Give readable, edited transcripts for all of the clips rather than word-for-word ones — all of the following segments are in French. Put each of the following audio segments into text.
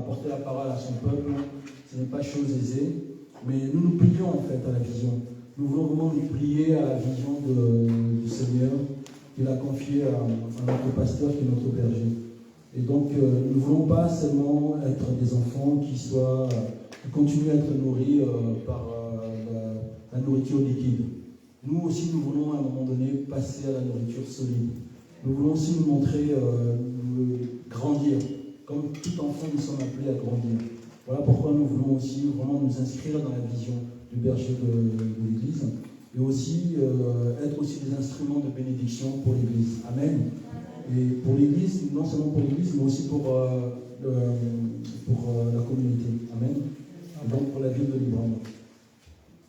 apporter la parole à son peuple, ce n'est pas chose aisée, mais nous nous plions en fait à la vision. Nous voulons vraiment nous plier à la vision du Seigneur qu'il a confiée à notre pasteur qui est notre berger. Et donc, nous ne voulons pas seulement être des enfants qui continuent à être nourris par la nourriture liquide. Nous aussi, nous voulons à un moment donné passer à la nourriture solide. Nous voulons aussi nous montrer, grandir. Comme tout enfant, nous sommes appelés à grandir. Voilà pourquoi nous voulons aussi vraiment nous inscrire dans la vision du berger de l'Église et aussi être aussi des instruments de bénédiction pour l'Église. Amen. Et pour l'Église, non seulement pour l'Église, mais aussi pour la communauté. Amen. Et donc pour la ville de Libreville.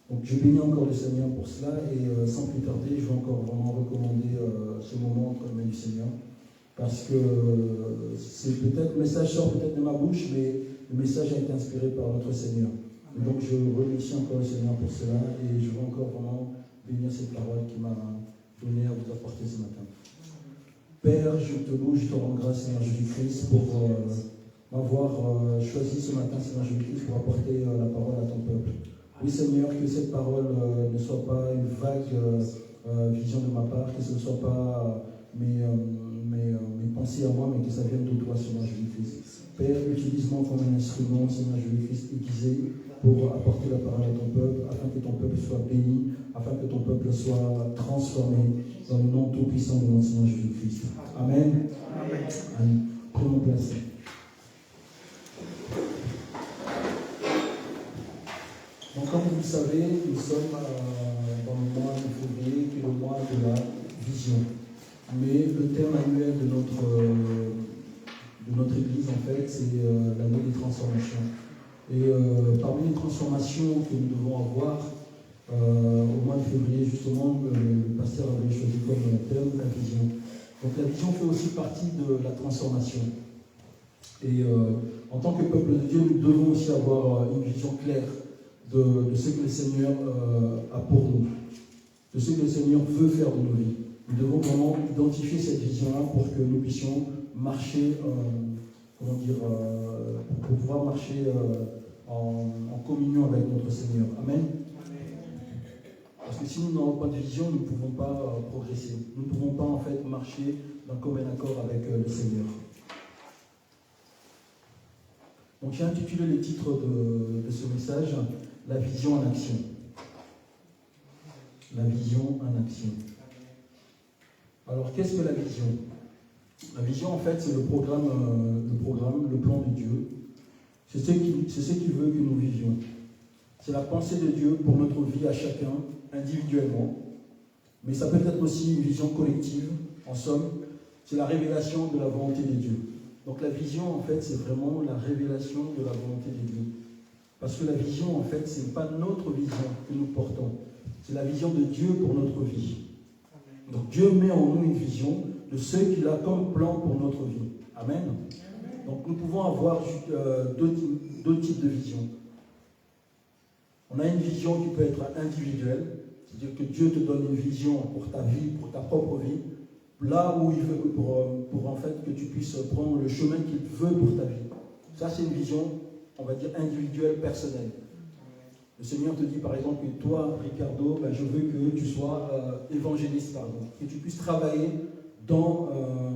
Donc je bénis encore le Seigneur pour cela et sans plus tarder, je vais encore vraiment recommander ce moment entre les mains du Seigneur. Parce que c'est peut-être, le message sort peut-être de ma bouche, mais le message a été inspiré par notre Seigneur. Et donc je remercie encore le Seigneur pour cela et je veux encore vraiment bénir cette parole qui m'a donné à vous apporter ce matin. Père, je te loue, je te rends grâce, Seigneur Jésus-Christ, pour m'avoir choisi ce matin, Seigneur Jésus-Christ, pour apporter la parole à ton peuple. Oui, Seigneur, que cette parole ne soit pas une vague vision de ma part, que ce ne soit pas mes pensées à moi, mais que ça vienne de toi, Seigneur Jésus-Christ. Père, utilise-moi comme un instrument, Seigneur Jésus-Christ, aiguisé pour apporter la parole à ton peuple, afin que ton peuple soit béni, afin que ton peuple soit transformé dans le nom tout-puissant de notre Seigneur Jésus-Christ. Amen. Amen. Amen. Prenons place. Donc, comme vous le savez, nous sommes dans le mois de février, qui est le mois de la vision. Mais le thème annuel de notre Église, en fait, c'est l'année des transformations. Et parmi les transformations que nous devons avoir au mois de février, justement, le pasteur avait choisi comme thème la vision. Donc la vision fait aussi partie de la transformation. Et en tant que peuple de Dieu, nous devons aussi avoir une vision claire de ce que le Seigneur a pour nous, de ce que le Seigneur veut faire de nos vies. Nous devons vraiment identifier cette vision-là pour que nous puissions marcher, pour pouvoir marcher en communion avec notre Seigneur. Amen. Parce que si nous n'avons pas de vision, nous ne pouvons pas progresser. Nous ne pouvons pas en fait marcher d'un commun accord avec le Seigneur. Donc j'ai intitulé le titre de ce message « La vision en action ». La vision en action. Alors qu'est-ce que la vision? La vision en fait c'est le programme, le plan de Dieu. C'est ce qu'il veut que nous vivions. C'est la pensée de Dieu pour notre vie à chacun, individuellement. Mais ça peut être aussi une vision collective. En somme, c'est la révélation de la volonté de Dieu. Donc la vision, en fait, c'est vraiment la révélation de la volonté de Dieu. Parce que la vision, en fait, ce n'est pas notre vision que nous portons. C'est la vision de Dieu pour notre vie. Donc Dieu met en nous une vision de ce qu'il a comme plan pour notre vie. Amen. Donc nous pouvons avoir deux types de visions. On a une vision qui peut être individuelle, c'est-à-dire que Dieu te donne une vision pour ta vie, pour ta propre vie, là où il veut, pour en fait que tu puisses prendre le chemin qu'il veut pour ta vie. Ça, c'est une vision, on va dire, individuelle, personnelle. Le Seigneur te dit, par exemple, que toi, Ricardo, je veux que tu sois évangéliste, par exemple, que tu puisses travailler dans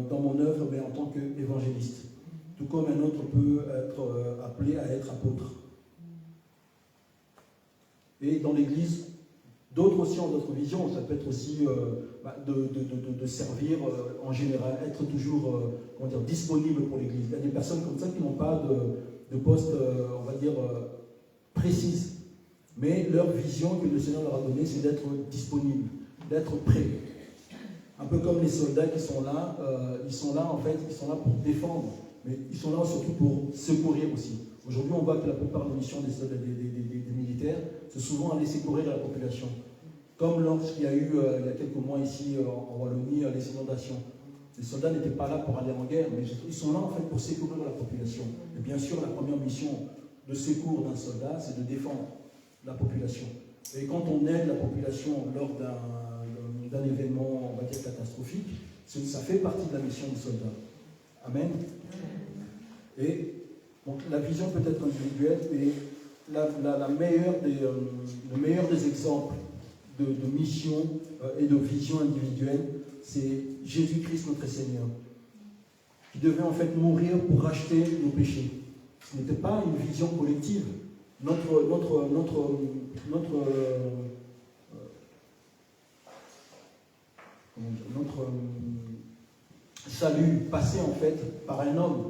mon œuvre, mais en tant qu'évangéliste. Tout comme un autre peut être appelé à être apôtre. Et dans l'Église, d'autres aussi ont d'autres visions. Ça peut être aussi de servir en général, être toujours disponible pour l'Église. Il y a des personnes comme ça qui n'ont pas de poste, on va dire, précise. Mais leur vision que le Seigneur leur a donnée, c'est d'être disponible, d'être prêt. Un peu comme les soldats qui sont là, ils sont là pour défendre, mais ils sont là surtout pour secourir aussi. Aujourd'hui, on voit que la plupart des missions des militaires, c'est souvent aller secourir la population. Comme lorsqu'il y a eu, il y a quelques mois ici, en Wallonie, les inondations. Les soldats n'étaient pas là pour aller en guerre, mais ils sont là en fait pour secourir la population. Et bien sûr, la première mission de secours d'un soldat, c'est de défendre la population. Et quand on aide la population lors d'un événement, on va dire, catastrophique, ça fait partie de la mission du soldat. Amen. Et Donc la vision peut être individuelle, mais le meilleur des exemples de mission et de vision individuelle, c'est Jésus-Christ notre Seigneur, qui devait en fait mourir pour racheter nos péchés. Ce n'était pas une vision collective. Notre salut passait en fait par un homme.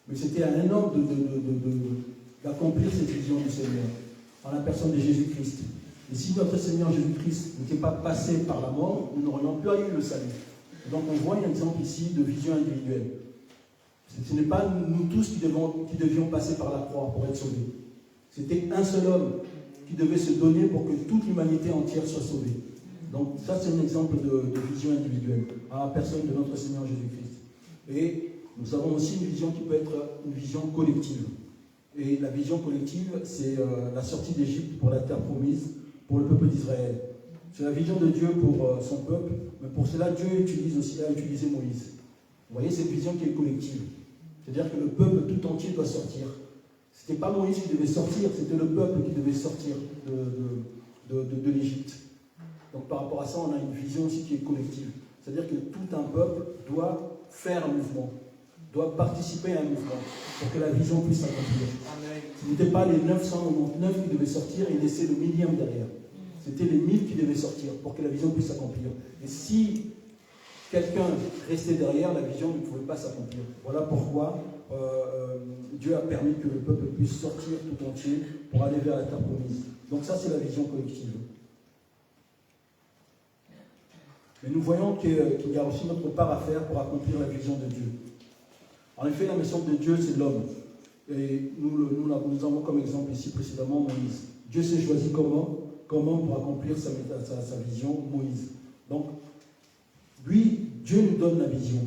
Mais c'était à un homme d'accomplir cette vision du Seigneur, en la personne de Jésus-Christ. Et si notre Seigneur Jésus-Christ n'était pas passé par la mort, nous n'aurions pas eu le salut. Donc on voit un exemple ici de vision individuelle. Ce n'est pas nous tous qui devions passer par la croix pour être sauvés. C'était un seul homme qui devait se donner pour que toute l'humanité entière soit sauvée. Donc ça c'est un exemple de vision individuelle à la personne de notre Seigneur Jésus-Christ. Et nous avons aussi une vision qui peut être une vision collective. Et la vision collective, c'est la sortie d'Égypte pour la terre promise, pour le peuple d'Israël. C'est la vision de Dieu pour son peuple, mais pour cela, Dieu a utilisé Moïse. Vous voyez, c'est une vision qui est collective. C'est-à-dire que le peuple tout entier doit sortir. Ce n'était pas Moïse qui devait sortir, c'était le peuple qui devait sortir de l'Égypte. Donc par rapport à ça, on a une vision aussi qui est collective. C'est-à-dire que tout un peuple doit faire un mouvement, doit participer à un mouvement pour que la vision puisse s'accomplir. Ce n'était pas les 999 qui devaient sortir et laisser le millième derrière. C'était les 1000 qui devaient sortir pour que la vision puisse s'accomplir. Et si quelqu'un restait derrière, la vision ne pouvait pas s'accomplir. Voilà pourquoi Dieu a permis que le peuple puisse sortir tout entier pour aller vers la terre promise. Donc ça, c'est la vision collective. Mais nous voyons qu'il y a aussi notre part à faire pour accomplir la vision de Dieu. En effet, la mission de Dieu, c'est l'homme. Et nous avons comme exemple ici précédemment Moïse. Dieu s'est choisi comment pour accomplir sa vision, Moïse. Donc, lui, Dieu nous donne la vision.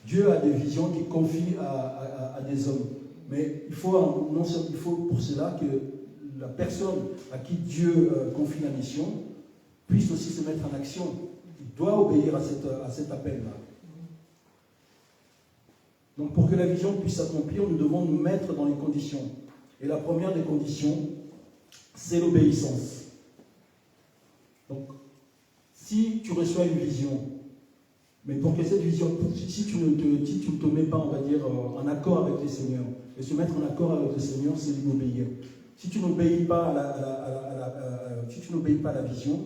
Dieu a des visions qu'il confie à des hommes. Mais il faut pour cela que la personne à qui Dieu confie la mission puisse aussi se mettre en action. Il doit obéir à cet appel-là. Donc pour que la vision puisse s'accomplir, nous devons nous mettre dans les conditions. Et la première des conditions, c'est l'obéissance. Donc, si tu reçois une vision, mais pour que cette vision, si tu ne te mets pas, on va dire, en accord avec le Seigneur, et se mettre en accord avec le Seigneur, c'est lui obéir. Si tu n'obéis pas à la vision,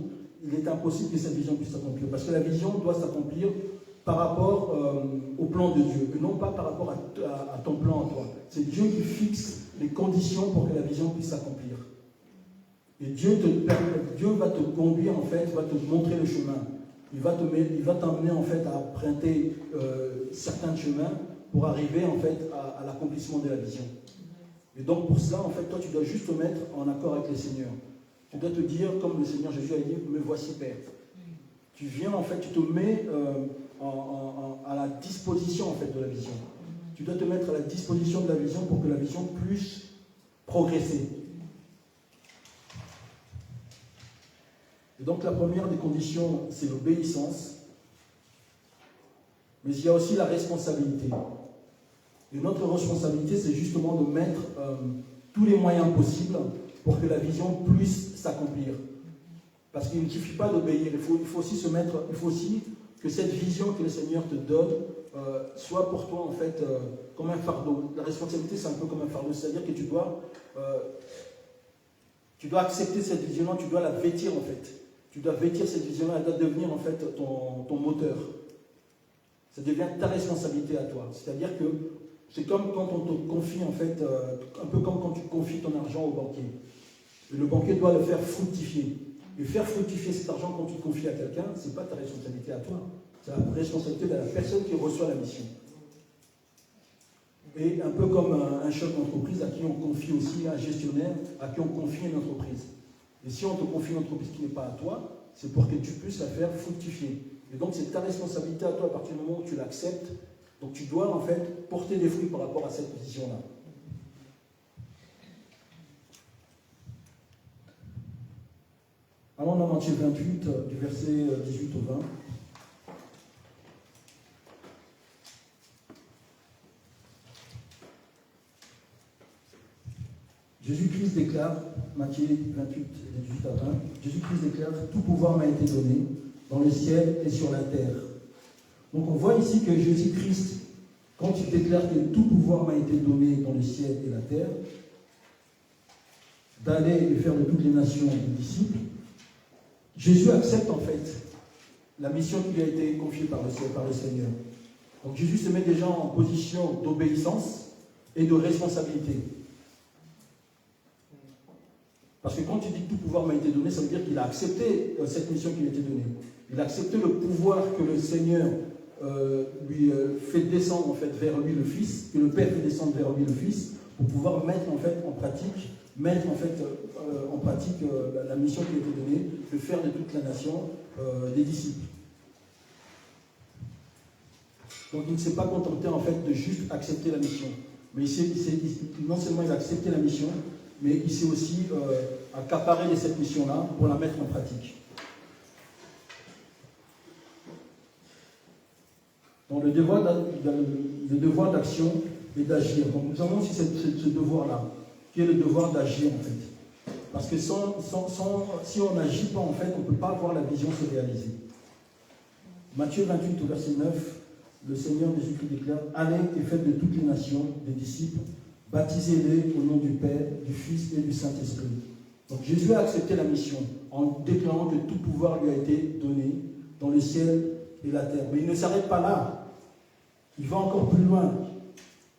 il est impossible que cette vision puisse s'accomplir. Parce que la vision doit s'accomplir par rapport au plan de Dieu, et non pas par rapport à ton plan en toi. C'est Dieu qui fixe les conditions pour que la vision puisse s'accomplir. Et Dieu va te conduire, en fait, va te montrer le chemin. Il va t'emmener, en fait, à emprunter certains chemins pour arriver, en fait, à l'accomplissement de la vision. Et donc, pour cela, en fait, toi, tu dois juste te mettre en accord avec le Seigneur. Tu dois te dire, comme le Seigneur Jésus a dit, me voici Père. Tu viens, en fait, tu te mets à la disposition, en fait, de la vision. Tu dois te mettre à la disposition de la vision pour que la vision puisse progresser. Et donc, la première des conditions, c'est l'obéissance. Mais il y a aussi la responsabilité. Et notre responsabilité, c'est justement de mettre tous les moyens possibles pour que la vision puisse s'accomplir. Parce qu'il ne suffit pas d'obéir, il faut aussi que cette vision que le Seigneur te donne soit pour toi, en fait, comme un fardeau. La responsabilité, c'est un peu comme un fardeau, c'est-à-dire que tu dois accepter cette vision-là, tu dois la vêtir, en fait. Tu dois vêtir cette vision-là, elle doit devenir, en fait, ton moteur. Ça devient ta responsabilité à toi. C'est-à-dire que c'est comme quand on te confie, en fait, un peu comme quand tu confies ton argent au banquier. Et le banquier doit le faire fructifier. Et faire fructifier cet argent quand tu le confies à quelqu'un, ce n'est pas ta responsabilité à toi. C'est la responsabilité de la personne qui reçoit la mission. Et un peu comme un chef d'entreprise à qui on confie aussi un gestionnaire, à qui on confie une entreprise. Et si on te confie une entreprise qui n'est pas à toi, c'est pour que tu puisses la faire fructifier. Et donc c'est ta responsabilité à toi à partir du moment où tu l'acceptes. Donc tu dois en fait porter des fruits par rapport à cette vision-là. Allons dans Matthieu 28, du verset 18 au 20. Jésus-Christ déclare, Matthieu 28, 18 à 20, Jésus-Christ déclare « Tout pouvoir m'a été donné dans le ciel et sur la terre ». Donc on voit ici que Jésus-Christ, quand il déclare que tout pouvoir m'a été donné dans le ciel et la terre, d'aller et faire de toutes les nations des disciples, Jésus accepte en fait la mission qui lui a été confiée par le Seigneur. Donc Jésus se met déjà en position d'obéissance et de responsabilité. Parce que quand tu dis que tout pouvoir m'a été donné, ça veut dire qu'il a accepté cette mission qui lui a été donnée. Il a accepté le pouvoir que le Seigneur lui fait descendre en fait vers lui le Fils, que le Père fait descendre vers lui le Fils, pour pouvoir mettre en fait en pratique la mission qui a été donnée, de faire de toute la nation des disciples. Donc il ne s'est pas contenté en fait de juste accepter la mission, mais non seulement il a accepté la mission, mais il s'est aussi accaparé de cette mission-là pour la mettre en pratique. Donc le devoir d'action et d'agir. Donc nous avons aussi ce devoir-là, qui est le devoir d'agir en fait. Parce que si on n'agit pas en fait, on ne peut pas voir la vision se réaliser. Matthieu 28 au verset 9, le Seigneur Jésus-Christ déclare « Allez et faites de toutes les nations des disciples, baptisez-les au nom du Père, du Fils et du Saint-Esprit. » Donc Jésus a accepté la mission en déclarant que tout pouvoir lui a été donné dans le ciel et la terre. Mais il ne s'arrête pas là. Il va encore plus loin.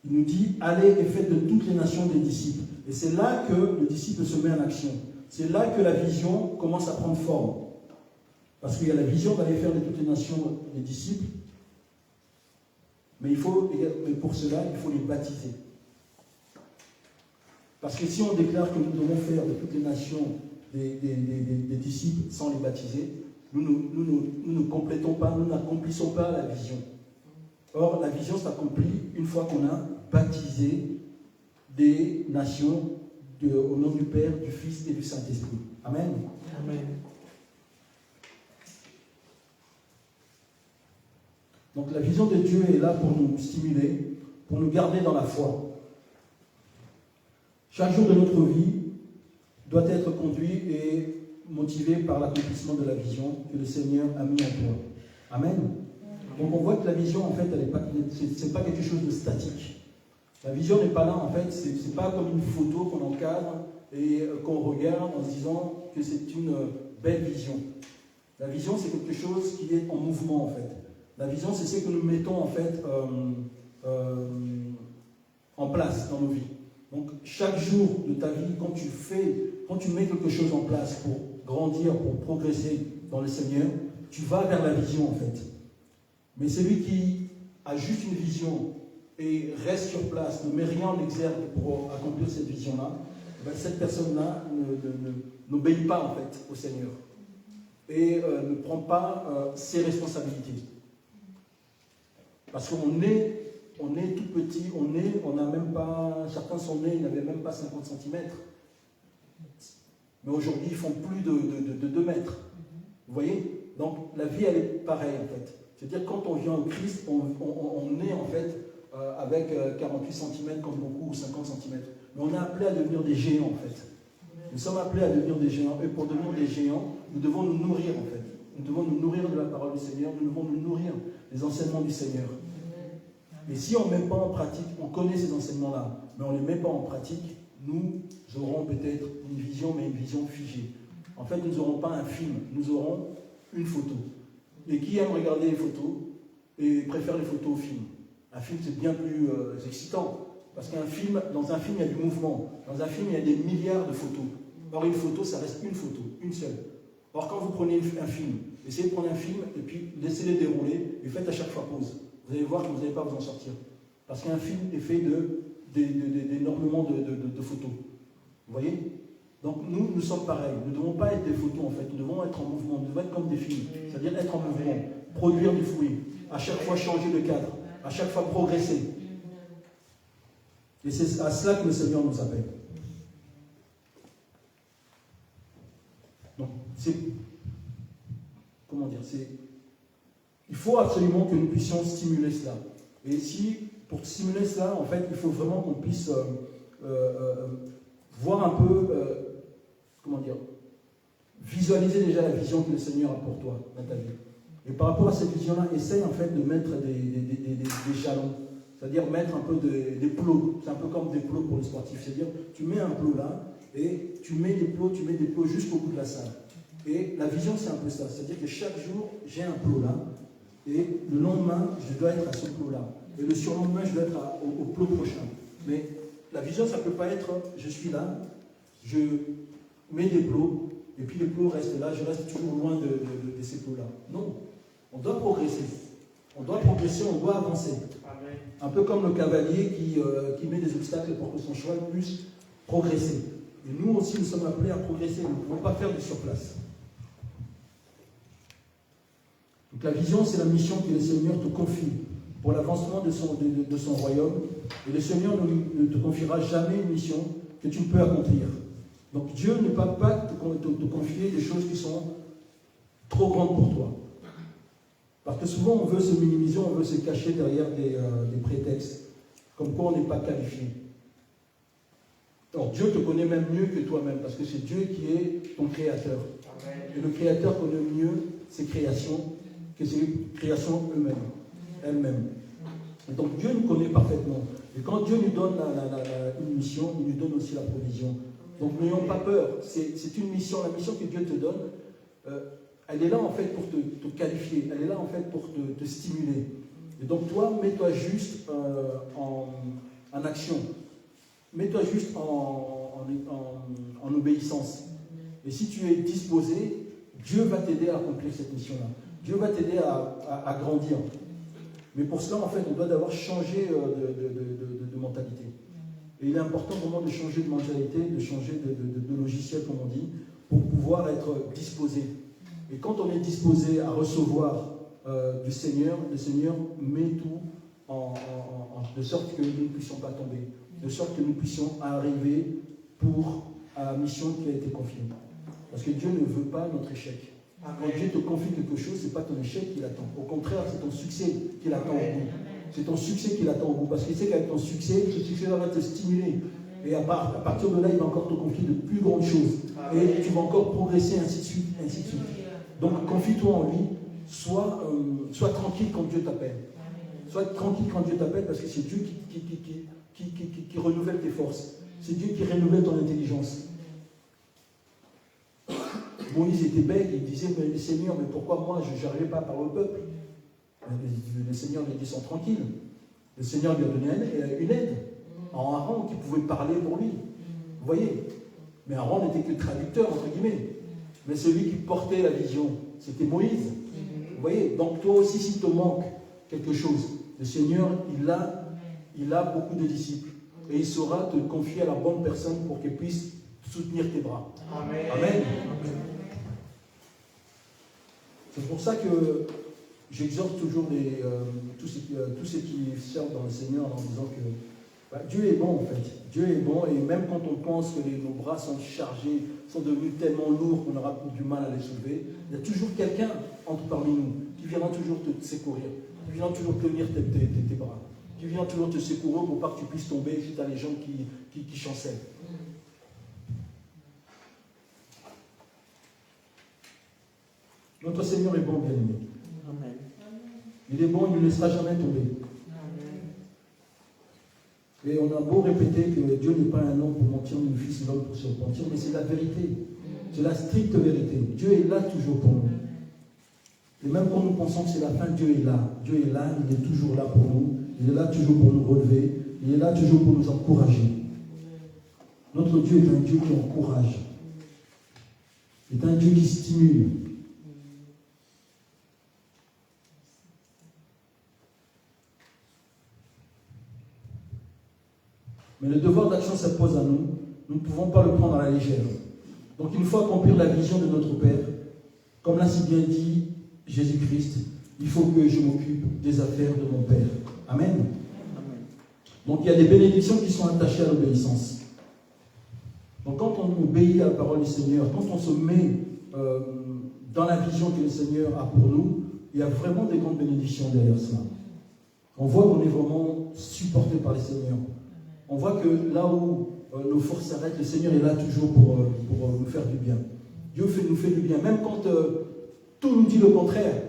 Il nous dit « Allez et faites de toutes les nations des disciples. » Et c'est là que le disciple se met en action. C'est là que la vision commence à prendre forme. Parce qu'il y a la vision d'aller faire de toutes les nations des disciples. Mais pour cela, il faut les baptiser. Parce que si on déclare que nous devons faire de toutes les nations des disciples sans les baptiser, nous ne complétons pas, nous n'accomplissons pas la vision. Or, la vision s'accomplit une fois qu'on a baptisé des nations au nom du Père, du Fils et du Saint-Esprit. Amen. Amen. Donc la vision de Dieu est là pour nous stimuler, pour nous garder dans la foi. Chaque jour de notre vie doit être conduit et motivé par l'accomplissement de la vision que le Seigneur a mis en toi. Amen. Donc on voit que la vision, en fait, c'est pas quelque chose de statique. La vision n'est pas là, en fait, c'est pas comme une photo qu'on encadre et qu'on regarde en se disant que c'est une belle vision. La vision, c'est quelque chose qui est en mouvement, en fait. La vision, c'est ce que nous mettons, en fait, en place dans nos vies. Donc, chaque jour de ta vie, quand tu mets quelque chose en place pour grandir, pour progresser dans le Seigneur, tu vas vers la vision, en fait. Mais celui qui a juste une vision et reste sur place, ne met rien en exergue pour accomplir cette vision-là, cette personne-là n'obéit pas, en fait, au Seigneur. Et ne prend pas ses responsabilités. Parce qu'on est tout petit, on n'a même pas, certains sont nés, ils n'avaient même pas 50 cm. Mais aujourd'hui, ils font plus de 2 mètres. Vous voyez? Donc, la vie, elle est pareille, en fait. C'est-à-dire, quand on vient au Christ, on est, en fait, avec 48 cm comme beaucoup, ou 50 cm. Mais on est appelé à devenir des géants, en fait. Nous sommes appelés à devenir des géants. Et pour devenir des géants, nous devons nous nourrir, en fait. Nous devons nous nourrir de la parole du Seigneur. Nous devons nous nourrir des enseignements du Seigneur. Et si on ne met pas en pratique, on connaît ces enseignements-là, mais on ne les met pas en pratique, nous aurons peut-être une vision, mais une vision figée. En fait, nous n'aurons pas un film, nous aurons une photo. Et qui aime regarder les photos et préfère les photos au film? Un film, c'est bien plus excitant. Parce dans un film, il y a du mouvement. Dans un film, il y a des milliards de photos. Or, une photo, ça reste une photo, une seule. Or, quand vous prenez un film, essayez de prendre un film et puis laissez-le dérouler et faites à chaque fois pause. Vous allez voir que vous n'allez pas vous en sortir. Parce qu'un film est fait d'énormément de photos. Vous voyez? Donc nous sommes pareils. Nous ne devons pas être des photos en fait. Nous devons être en mouvement. Nous devons être comme des films. C'est-à-dire être en mouvement. Produire du fruit. À chaque fois changer de cadre. À chaque fois progresser. Et c'est à cela que le Seigneur nous appelle. Donc c'est... Comment dire? Il faut absolument que nous puissions stimuler cela. Et pour stimuler cela, en fait, il faut vraiment qu'on puisse voir un peu, comment dire, visualiser déjà la vision que le Seigneur a pour toi dans ta vie. Et par rapport à cette vision-là, essaye en fait de mettre des jalons, c'est-à-dire mettre un peu des plots. C'est un peu comme des plots pour les sportifs, c'est-à-dire tu mets un plot là et tu mets des plots jusqu'au bout de la salle. Et la vision, c'est un peu ça, c'est-à-dire que chaque jour, j'ai un plot là et le lendemain, je dois être à ce plot-là. Et le surlendemain, je dois être au plot prochain. Mais la vision, ça ne peut pas être, je suis là, je mets des plots, et puis les plots restent là, je reste toujours loin de ces plots-là. Non, on doit progresser. On doit progresser, on doit avancer. Amen. Un peu comme le cavalier qui met des obstacles pour que son cheval puisse progresser. Et nous aussi, nous sommes appelés à progresser. Nous ne pouvons pas faire du surplace. Donc la vision, c'est la mission que le Seigneur te confie pour l'avancement de son royaume. Et le Seigneur ne te confiera jamais une mission que tu ne peux accomplir. Donc Dieu ne peut pas te confier des choses qui sont trop grandes pour toi. Parce que souvent on veut se minimiser, on veut se cacher derrière des prétextes, comme quoi on n'est pas qualifié. Alors Dieu te connaît même mieux que toi-même, parce que c'est Dieu qui est ton créateur. Amen. Et le créateur connaît mieux ses créations que ses créations elles-mêmes. Et donc Dieu nous connaît parfaitement. Et quand Dieu nous donne une mission, il nous donne aussi la provision. Donc n'ayons pas peur. C'est une mission, la mission que Dieu te donne, elle est là en fait pour te qualifier, elle est là en fait pour te stimuler. Et donc toi, mets-toi juste en action. Mets-toi juste en obéissance. Et si tu es disposé, Dieu va t'aider à accomplir cette mission-là. Dieu va t'aider à grandir. Mais pour cela, en fait, on doit d'abord changer de mentalité. Et il est important vraiment de changer de mentalité, de changer de logiciel, comme on dit, pour pouvoir être disposé. Et quand on est disposé à recevoir du Seigneur, le Seigneur met tout de sorte que nous ne puissions pas tomber, de sorte que nous puissions arriver à la mission qui a été confiée. Parce que Dieu ne veut pas notre échec. Quand Dieu te confie quelque chose, ce n'est pas ton échec qui l'attend. Au contraire, c'est ton succès qui l'attend au bout. C'est ton succès qui l'attend au bout. Parce qu'il sait qu'avec ton succès, ce succès va te stimuler. Et à partir de là, il va encore te confier de plus grandes choses. Et tu vas encore progresser, ainsi de suite, ainsi de suite. Donc, confie-toi en lui. Sois tranquille quand Dieu t'appelle. Sois tranquille quand Dieu t'appelle, parce que c'est Dieu qui renouvelle tes forces. C'est Dieu qui renouvelle ton intelligence. Moïse était bête, il disait, mais Seigneur, mais pourquoi moi je n'arrivais pas à parler au peuple? Le Seigneur lui dit, sont tranquille. Le Seigneur lui a donné une aide en Aaron qui pouvait parler pour lui. Vous voyez? Mais Aaron n'était que le traducteur, entre guillemets. Mais celui qui portait la vision, c'était Moïse. Vous voyez? Donc toi aussi, s'il te manque quelque chose, le Seigneur, il a beaucoup de disciples. Et il saura te confier à la bonne personne pour qu'elle puisse soutenir tes bras. Amen. Amen. C'est pour ça que j'exhorte toujours tous ceux qui servent dans le Seigneur en disant que Dieu est bon en fait. Dieu est bon, et même quand on pense que nos bras sont chargés, sont devenus tellement lourds qu'on aura du mal à les soulever, il y a toujours quelqu'un parmi nous qui viendra toujours te secourir, qui viendra toujours tenir tes bras, qui viendra toujours te secourir pour pas que tu puisses tomber si tu as les jambes qui chancellent. Notre Seigneur est bon, bien-aimé. Amen. Il est bon, il ne nous laissera jamais tomber. Amen. Et on a beau répéter que Dieu n'est pas un homme pour mentir, ni le Fils de l'homme pour se repentir, mais c'est la vérité. C'est la stricte vérité. Dieu est là toujours pour nous. Et même quand nous pensons que c'est la fin, Dieu est là. Dieu est là, il est toujours là pour nous. Il est là toujours pour nous relever. Il est là toujours pour nous encourager. Notre Dieu est un Dieu qui encourage. C'est un Dieu qui stimule. Mais le devoir d'action s'impose à nous. Nous ne pouvons pas le prendre à la légère. Donc il nous faut accomplir la vision de notre Père. Comme l'a si bien dit Jésus-Christ, il faut que je m'occupe des affaires de mon Père. Amen. Amen. Donc il y a des bénédictions qui sont attachées à l'obéissance. Donc quand on obéit à la parole du Seigneur, quand on se met dans la vision que le Seigneur a pour nous, il y a vraiment des grandes bénédictions derrière cela. On voit qu'on est vraiment supporté par le Seigneur. On voit que là où nos forces s'arrêtent, le Seigneur est là toujours pour nous faire du bien. Dieu nous fait du bien, même quand tout nous dit le contraire.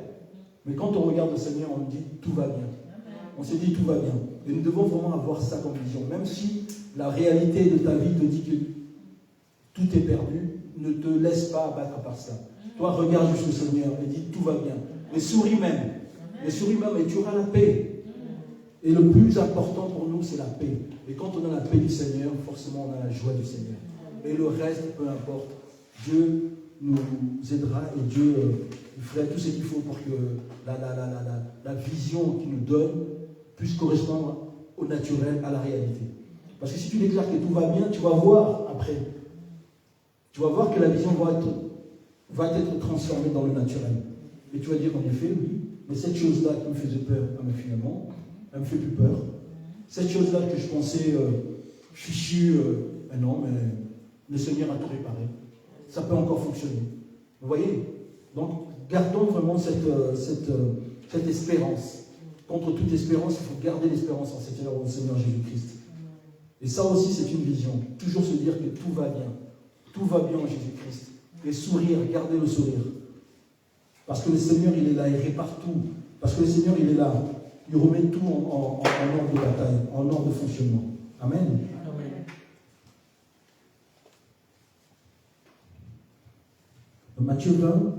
Mais quand on regarde le Seigneur, on nous dit tout va bien. On se dit tout va bien. Et nous devons vraiment avoir ça comme vision. Même si la réalité de ta vie te dit que tout est perdu, ne te laisse pas abattre par ça. Toi, regarde juste le Seigneur et dis tout va bien. Et souris même. Et souris même et tu auras la paix. Et le plus important pour nous, c'est la paix. Et quand on a la paix du Seigneur, forcément, on a la joie du Seigneur. Et le reste, peu importe. Dieu nous aidera et Dieu ferait tout ce qu'il faut pour que la vision qu'il nous donne puisse correspondre au naturel, à la réalité. Parce que si tu déclares que tout va bien, tu vas voir après. Tu vas voir que la vision va être transformée dans le naturel. Et tu vas dire, en effet, oui, mais cette chose-là qui me faisait peur, finalement, elle me fait plus peur. Cette chose-là que je pensais fichue, non, mais le Seigneur a tout réparé. Ça peut encore fonctionner. Vous voyez? Donc, gardons vraiment cette espérance. Contre toute espérance, il faut garder l'espérance en au Seigneur Jésus-Christ. Et ça aussi, c'est une vision. Toujours se dire que tout va bien. Tout va bien en Jésus-Christ. Et sourire, garder le sourire. Parce que le Seigneur, il est là, il répare tout. Parce que le Seigneur, il est là. Il remet tout en ordre de bataille, en ordre de fonctionnement. Amen. Amen. Matthieu 20,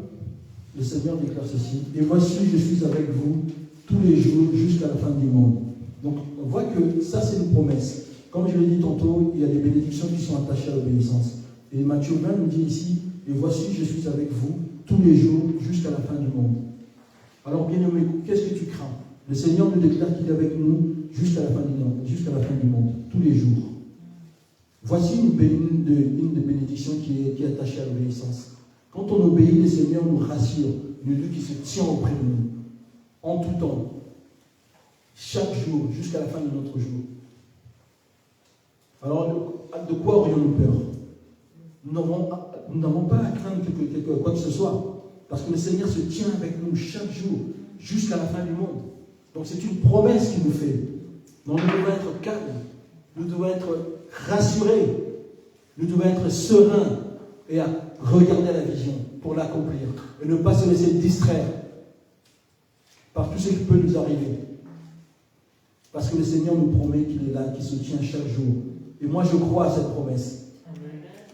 le Seigneur déclare ceci. Et voici, je suis avec vous tous les jours jusqu'à la fin du monde. Donc, on voit que ça, c'est une promesse. Comme je l'ai dit tantôt, il y a des bénédictions qui sont attachées à l'obéissance. Et Matthieu 20 nous dit ici, et voici, je suis avec vous tous les jours jusqu'à la fin du monde. Alors, bien-aimé, qu'est-ce que tu crains? Le Seigneur nous déclare qu'il est avec nous jusqu'à la fin du monde, tous les jours. Voici une des bénédictions qui est attachée à l'obéissance. Quand on obéit, le Seigneur nous rassure, il nous dit qu'il se tient auprès de nous, en tout temps, chaque jour, jusqu'à la fin de notre jour. Alors, de quoi aurions-nous peur? Nous n'avons pas à craindre quoi que ce soit, parce que le Seigneur se tient avec nous chaque jour, jusqu'à la fin du monde. Donc c'est une promesse qu'il nous fait. Donc nous devons être calmes, nous devons être rassurés, nous devons être sereins et à regarder la vision pour l'accomplir et ne pas se laisser distraire par tout ce qui peut nous arriver. Parce que le Seigneur nous promet qu'il est là, qu'il se tient chaque jour. Et moi je crois à cette promesse.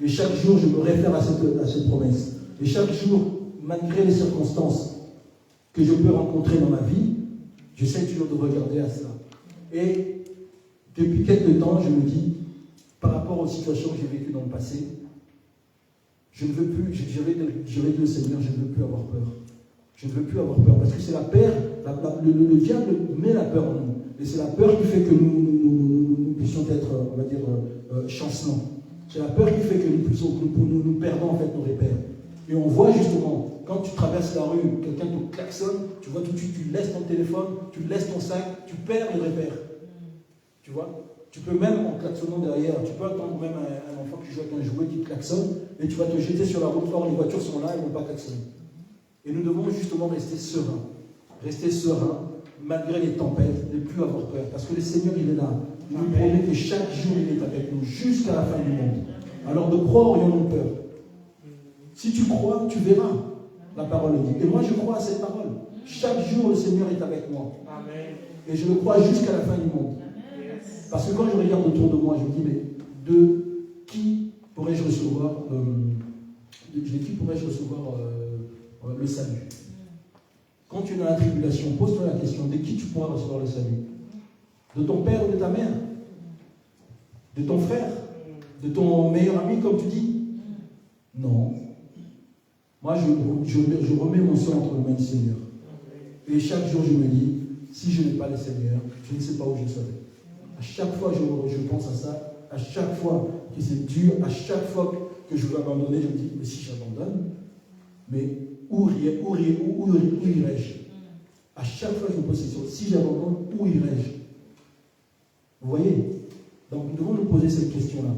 Et chaque jour je me réfère à cette promesse. Et chaque jour, malgré les circonstances que je peux rencontrer dans ma vie, j'essaie toujours de regarder à cela. Et depuis quelques temps, je me dis, par rapport aux situations que j'ai vécues dans le passé, je ne veux plus, je vais dire au Seigneur, je ne veux plus avoir peur. Je ne veux plus avoir peur, parce que c'est la peur, le diable met la peur en nous. Et c'est la peur qui fait que nous puissions être, on va dire, chancelants. C'est la peur qui fait que nous perdons en fait nos repères. Et on voit justement, quand tu traverses la rue, quelqu'un te klaxonne, tu vois tout de suite, tu laisses ton téléphone, tu laisses ton sac, tu perds les repères. Tu vois? Tu peux même, en klaxonnant derrière, tu peux attendre même un enfant qui joue avec un jouet qui te klaxonne, et tu vas te jeter sur la route. Or, les voitures sont là, elles ne vont pas klaxonner. Et nous devons justement rester sereins, malgré les tempêtes, ne plus avoir peur. Parce que le Seigneur, il est là. Il nous promet que chaque jour, il est avec nous, jusqu'à la fin du monde. Alors, de quoi aurions-nous peur? Si tu crois, tu verras. La parole le dit. Et moi, je crois à cette parole. Chaque jour, le Seigneur est avec moi. Amen. Et je le crois jusqu'à la fin du monde. Parce que quand je regarde autour de moi, je me dis, mais de qui pourrais-je recevoir le salut? Quand tu es dans la tribulation, pose-toi la question, de qui tu pourras recevoir le salut? De ton père ou de ta mère? De ton frère? De ton meilleur ami, comme tu dis? Non. Moi, je remets mon sort entre les mains du Seigneur. Et chaque jour, je me dis, si je n'ai pas le Seigneur, je ne sais pas où je serai. À chaque fois, je pense à ça. À chaque fois que c'est dur, à chaque fois que je veux abandonner, je me dis, mais si j'abandonne, mais où irai-je? À chaque fois, je me pose cette question. Si j'abandonne, où irai-je? Vous voyez? Donc, nous devons nous poser cette question-là.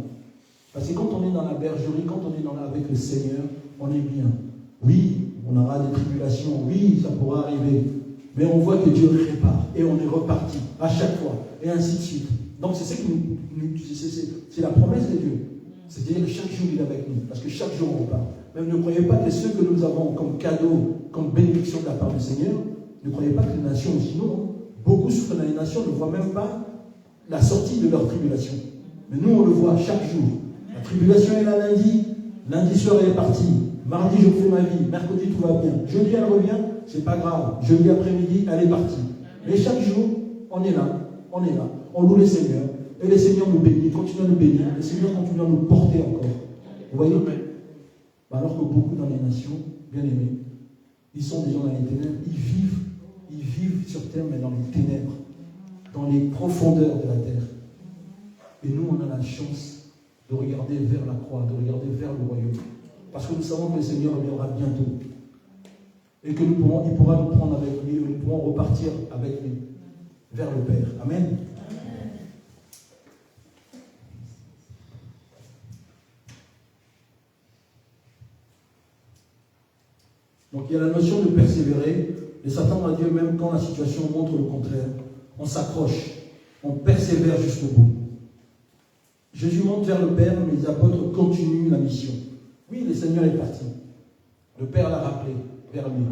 Parce que quand on est dans la bergerie, quand on est avec le Seigneur, on est bien. Oui, on aura des tribulations. Oui, ça pourra arriver. Mais on voit que Dieu répare. Et on est reparti à chaque fois. Et ainsi de suite. Donc c'est c'est la promesse de Dieu. C'est-à-dire que chaque jour il est avec nous, parce que chaque jour on repart. Même ne croyez pas que ceux que nous avons comme cadeau, comme bénédiction de la part du Seigneur, ne croyez pas que les nations aussi non. Beaucoup souffrent dans les nations, ne voient même pas la sortie de leur tribulation. Mais nous on le voit chaque jour. La tribulation est là lundi soir elle est partie, mardi je fais ma vie, mercredi tout va bien, jeudi elle revient, c'est pas grave, jeudi après-midi elle est partie. Mais chaque jour, on est là, on loue le Seigneur, et le Seigneur nous bénit, continue à nous bénir, le Seigneur continue à nous porter encore. Vous voyez? Alors que beaucoup dans les nations, bien aimés, ils sont des gens dans les ténèbres, ils vivent sur terre, mais dans les ténèbres, dans les profondeurs de la terre. Et nous, on a la chance de regarder vers la croix, de regarder vers le royaume. Parce que nous savons que le Seigneur reviendra bientôt. Et que il pourra nous prendre avec lui, et nous pourrons repartir avec lui vers le Père. Amen. Donc il y a la notion de persévérer. Et Satan a dit même quand la situation montre le contraire, on s'accroche, on persévère jusqu'au bout. Jésus monte vers le Père, mais les apôtres continuent la mission. Oui, le Seigneur est parti. Le Père l'a rappelé vers lui.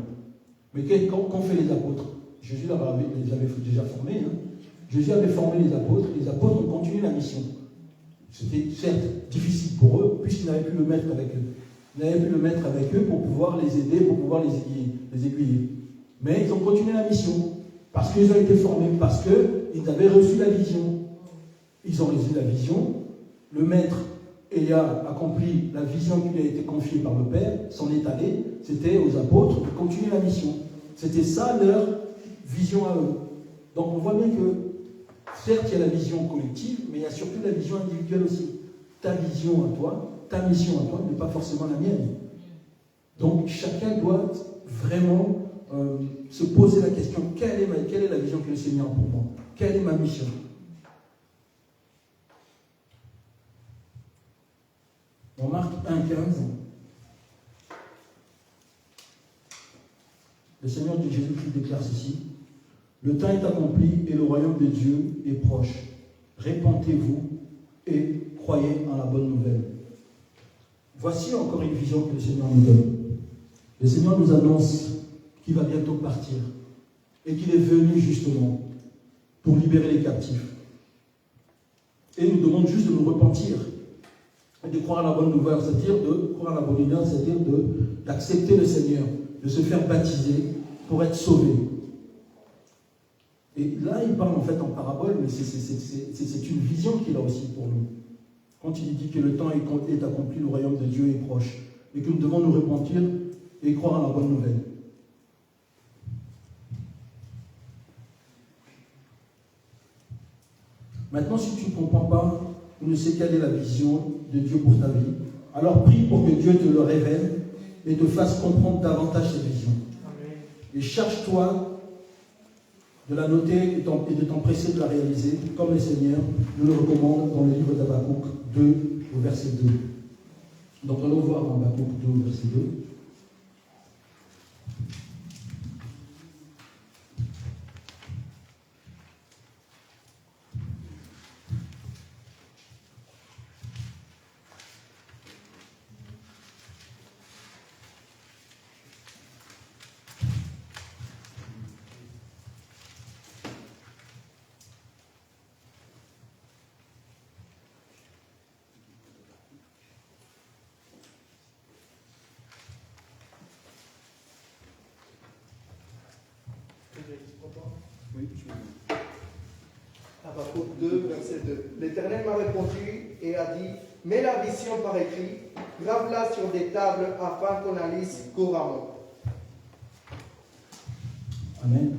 Mais qu'ont fait les apôtres? Jésus les avait déjà formés. Jésus avait formé les apôtres ont continué la mission. C'était certes difficile pour eux, puisqu'ils n'avaient plus le maître avec eux. Ils n'avaient plus le maître avec eux pour pouvoir les aider, pour pouvoir les aiguiller. Mais ils ont continué la mission, parce qu'ils ont été formés, parce qu'ils avaient reçu la vision. Ils ont reçu la vision, le maître ayant accompli la vision qui lui a été confiée par le Père, s'en est allé, c'était aux apôtres de continuer la mission. C'était ça leur vision à eux. Donc on voit bien que, certes il y a la vision collective, mais il y a surtout la vision individuelle aussi. Ta vision à toi, ta mission à toi n'est pas forcément la mienne. Donc chacun doit vraiment se poser la question, quelle est la vision que le Seigneur a pour moi? Quelle est ma mission? On Marc 1,15. Le Seigneur de Jésus-Christ déclare ceci: le temps est accompli et le royaume de Dieu est proche. Répentez-vous et croyez en la bonne nouvelle. Voici encore une vision que le Seigneur nous donne. Le Seigneur nous annonce qu'il va bientôt partir et qu'il est venu justement pour libérer les captifs. Et il nous demande juste de nous repentir et de croire à la bonne nouvelle, c'est-à-dire de croire à la bonne nouvelle, c'est-à-dire d'accepter le Seigneur, de se faire baptiser pour être sauvé. Et là, il parle en fait en parabole, mais c'est une vision qu'il a aussi pour nous. Quand il dit que le temps est accompli, le royaume de Dieu est proche, et que nous devons nous repentir et croire à la bonne nouvelle. Maintenant, si tu ne comprends pas ou ne sais quelle est la vision de Dieu pour ta vie, alors prie pour que Dieu te le révèle et te fasse comprendre davantage cette vision. Amen. Et charge-toi de la noter et de t'empresser de la réaliser, comme le Seigneur nous le recommande dans le livre d'Habakkuk 2, au verset 2. Donc allons voir dans Habakkuk 2, au verset 2. Oui, Habakkuk 2, verset 2. L'Éternel m'a répondu et a dit: mets la vision par écrit, grave-la sur des tables afin qu'on la lise couramment. Amen.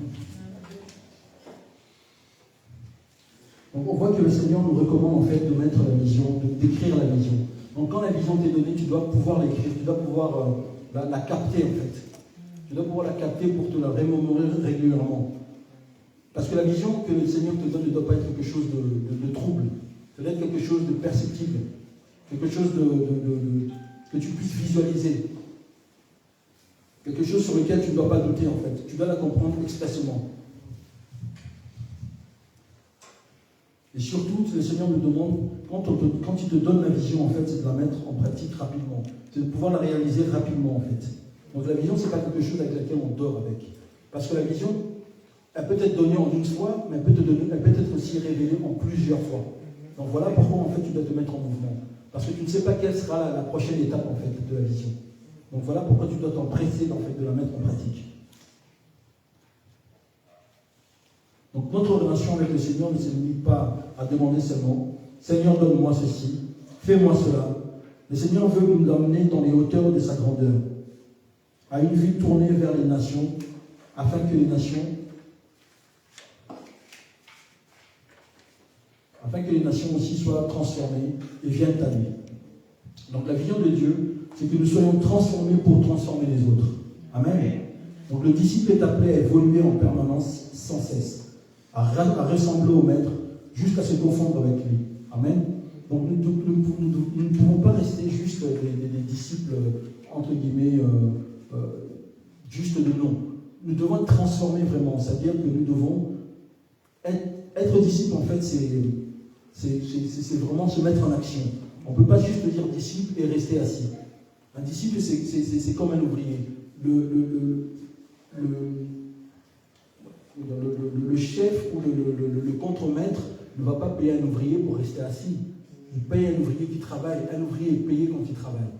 Donc on voit que le Seigneur nous recommande en fait de mettre la vision, d'écrire la vision. Donc quand la vision t'est donnée, tu dois pouvoir l'écrire, tu dois pouvoir la capter en fait. Tu dois pouvoir la capter pour te la remémorer régulièrement. Parce que la vision que le Seigneur te donne ne doit pas être quelque chose de trouble. Ça doit être quelque chose de perceptible. Quelque chose que tu puisses visualiser. Quelque chose sur lequel tu ne dois pas douter en fait. Tu dois la comprendre expressément. Et surtout, le Seigneur nous demande, quand il te donne la vision, en fait, c'est de la mettre en pratique rapidement. C'est de pouvoir la réaliser rapidement, en fait. Donc la vision, ce n'est pas quelque chose avec laquelle on dort avec. Parce que la vision, elle peut être donnée en une fois, mais elle peut être aussi révélée en plusieurs fois. Donc voilà pourquoi, en fait, tu dois te mettre en mouvement. Parce que tu ne sais pas quelle sera la prochaine étape, en fait, de la vision. Donc voilà pourquoi tu dois t'empresser, en fait, de la mettre en pratique. Donc notre relation avec le Seigneur ne se limite pas à demander seulement « Seigneur, donne-moi ceci, fais-moi cela ». Le Seigneur veut nous emmener dans les hauteurs de sa grandeur, à une vue tournée vers les nations, afin que les nations aussi soient transformées et viennent à lui. Donc la vision de Dieu, c'est que nous soyons transformés pour transformer les autres. Amen. Donc le disciple est appelé à évoluer en permanence sans cesse, à ressembler au Maître jusqu'à se confondre avec lui. Amen. Donc nous ne pouvons pas rester juste des disciples, entre guillemets, juste de nom. Nous devons être transformés vraiment, c'est-à-dire que nous devons être disciples, en fait, c'est vraiment se mettre en action. On ne peut pas juste dire disciple et rester assis. Un disciple, c'est comme un ouvrier. Le chef ou le contremaître ne va pas payer un ouvrier pour rester assis. Il paye un ouvrier qui travaille. Un ouvrier est payé quand il travaille.